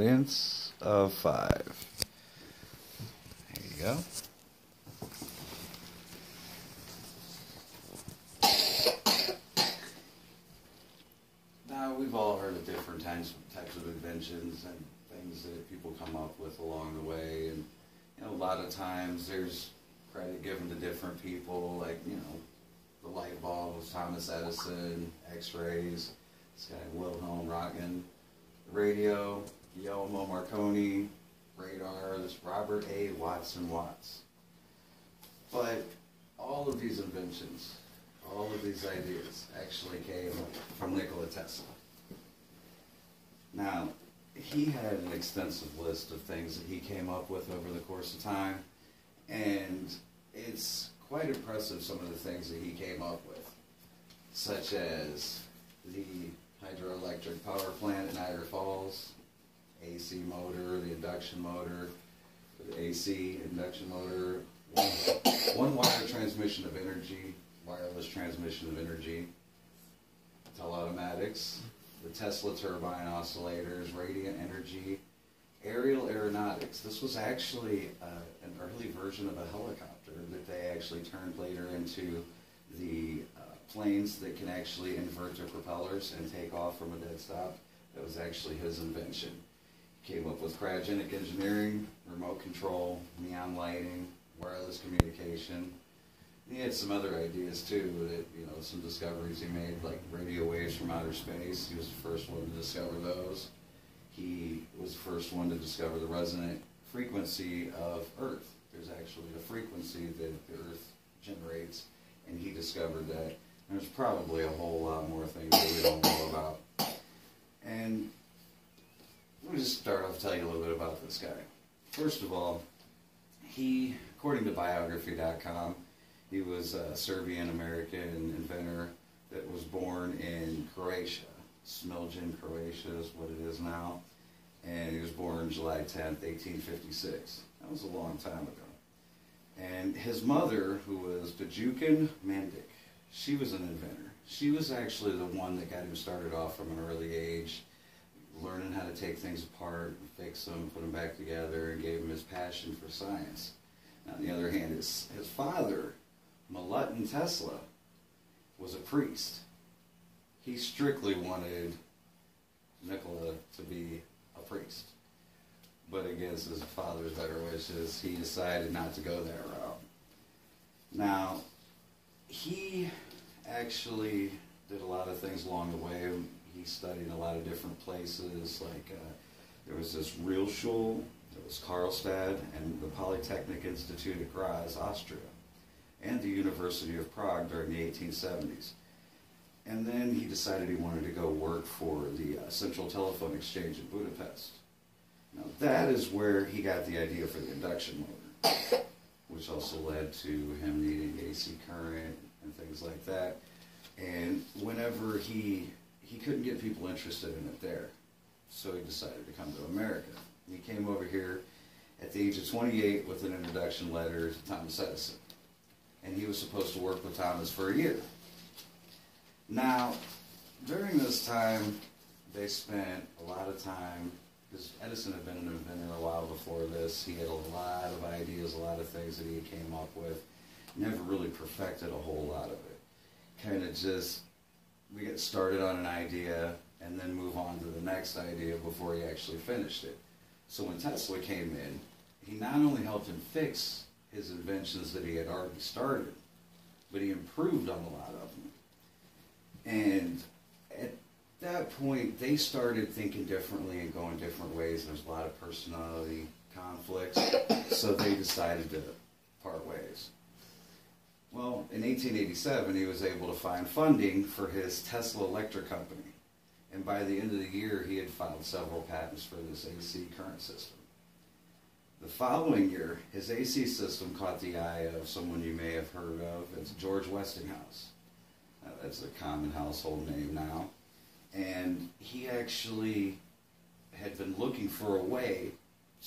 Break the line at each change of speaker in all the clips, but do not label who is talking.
audience of 5. There you go. Now, we've all heard of different types of inventions and things that people come up with along the way. And, you know, a lot of times there's credit given to different people, like, you know, the light bulb was Thomas Edison, X-rays, this guy Wilhelm Röntgen, the radio, Guglielmo Marconi, radar, this Robert A. Watson Watts. But all of these inventions, all of these ideas actually came from Nikola Tesla. Now, he had an extensive list of things that he came up with over the course of time, and it's quite impressive some of the things that he came up with, such as the hydroelectric power plant at Niagara Falls, AC motor, the induction motor, the AC induction motor, one wire transmission of energy, wireless transmission of energy, telematics, the Tesla turbine oscillators, radiant energy, aerial aeronautics. This was actually an early version of a helicopter that they actually turned later into the planes that can actually invert their propellers and take off from a dead stop. That was actually his invention. He came up with cryogenic engineering, remote control, neon lighting, wireless communication. He had some other ideas too, that, you know, some discoveries he made, like radio waves from outer space. He was the first one to discover those. He was the first one to discover the resonant frequency of Earth. There's actually a frequency that the Earth generates, and he discovered that. There's probably a whole lot more things that we don't know about. And let me just start off telling you a little bit about this guy. First of all, he, according to biography.com, he was a Serbian-American inventor that was born in Croatia. Smiljan, Croatia is what it is now. And he was born July 10th, 1856. That was a long time ago. And his mother, who was Dajukan Mandic, she was an inventor. She was actually the one that got him started off from an early age, learning how to take things apart, fix them, put them back together, and gave him his passion for science. Now, on the other hand, his father, Milutin Tesla, was a priest. He strictly wanted Nikola to be a priest. But against his father's better wishes, he decided not to go that route. Now, he actually did a lot of things along the way. He studied in a lot of different places, like there was this Realschule, there was Karlstad, and the Polytechnic Institute at Graz, Austria, and the University of Prague during the 1870s. And then he decided he wanted to go work for the Central Telephone Exchange in Budapest. Now that is where he got the idea for the induction motor, which also led to him needing AC current and things like that. And whenever he couldn't get people interested in it there, so he decided to come to America. He came over here at the age of 28 with an introduction letter to Thomas Edison. And he was supposed to work with Thomas for a year. Now, during this time, they spent a lot of time, because Edison had been an inventor a while before this. He had a lot of ideas, a lot of things that he came up with. Never really perfected a whole lot of it. Kind of just, we get started on an idea and then move on to the next idea before he actually finished it. So when Tesla came in, he not only helped him fix his inventions that he had already started, but he improved on a lot of them. And at that point, they started thinking differently and going different ways. There's a lot of personality conflicts, so they decided to part ways. Well, in 1887, he was able to find funding for his Tesla Electric Company. And by the end of the year, he had filed several patents for this AC current system. The following year, his AC system caught the eye of someone you may have heard of. It's George Westinghouse. That's a common household name now. And he actually had been looking for a way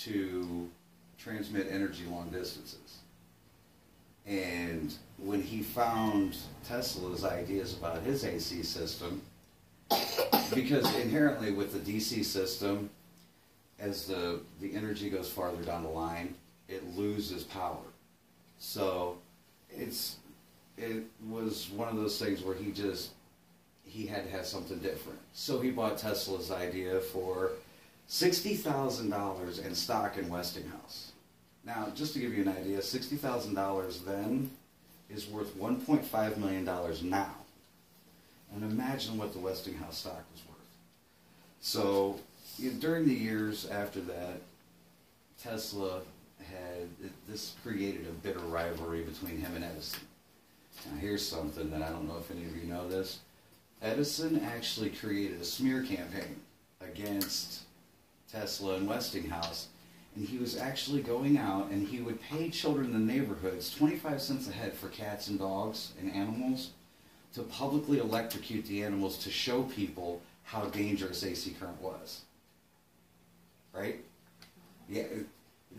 to transmit energy long distances. And when he found Tesla's ideas about his AC system, because inherently with the DC system, as the energy goes farther down the line, it loses power. So it was one of those things where he had to have something different. So he bought Tesla's idea for $60,000 in stock in Westinghouse. Now, just to give you an idea, $60,000 then is worth $1.5 million now. And imagine what the Westinghouse stock was worth. So during the years after that, Tesla this created a bitter rivalry between him and Edison. Now here's something that I don't know if any of you know this. Edison actually created a smear campaign against Tesla and Westinghouse, and he was actually going out and he would pay children in the neighborhoods 25 cents a head for cats and dogs and animals to publicly electrocute the animals to show people how dangerous AC current was. Right? Yeah,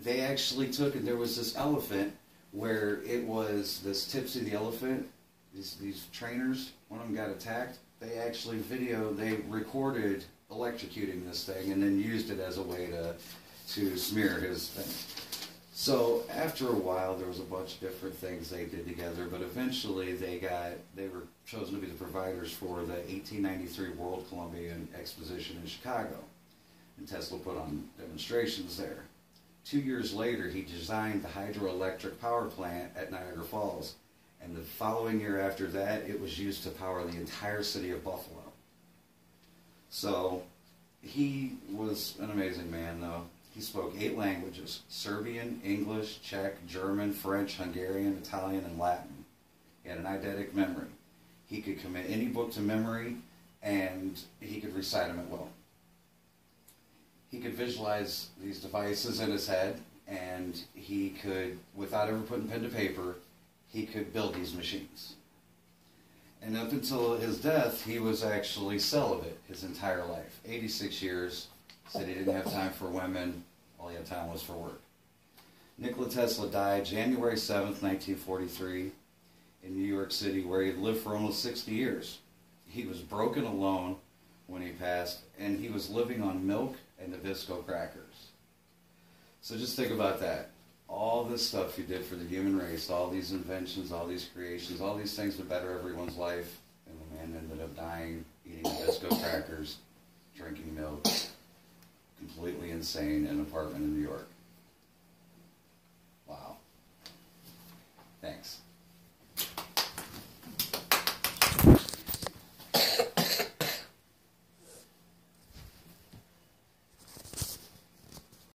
they actually took it. There was this elephant where it was this Tipsy the elephant, these trainers, one of them got attacked. They actually they recorded electrocuting this thing and then used it as a way to smear his thing. So after a while, there was a bunch of different things they did together, but eventually they were chosen to be the providers for the 1893 World Columbian Exposition in Chicago. And Tesla put on demonstrations there. 2 years later, he designed the hydroelectric power plant at Niagara Falls. And the following year after that, it was used to power the entire city of Buffalo. So he was an amazing man, though. He spoke 8 languages: Serbian, English, Czech, German, French, Hungarian, Italian, and Latin. He had an eidetic memory. He could commit any book to memory, and he could recite them at will. He could visualize these devices in his head, and he could, without ever putting pen to paper, he could build these machines. And up until his death, he was actually celibate his entire life. 86 years, said he didn't have time for women, all he had time was for work. Nikola Tesla died January 7th, 1943, in New York City, where he had lived for almost 60 years. He was broke and alone when he passed, and he was living on milk and Nabisco crackers. So just think about that. All this stuff you did for the human race, all these inventions, all these creations, all these things to better everyone's life, and the man ended up dying, eating Nabisco crackers, drinking milk, completely insane in an apartment in New York.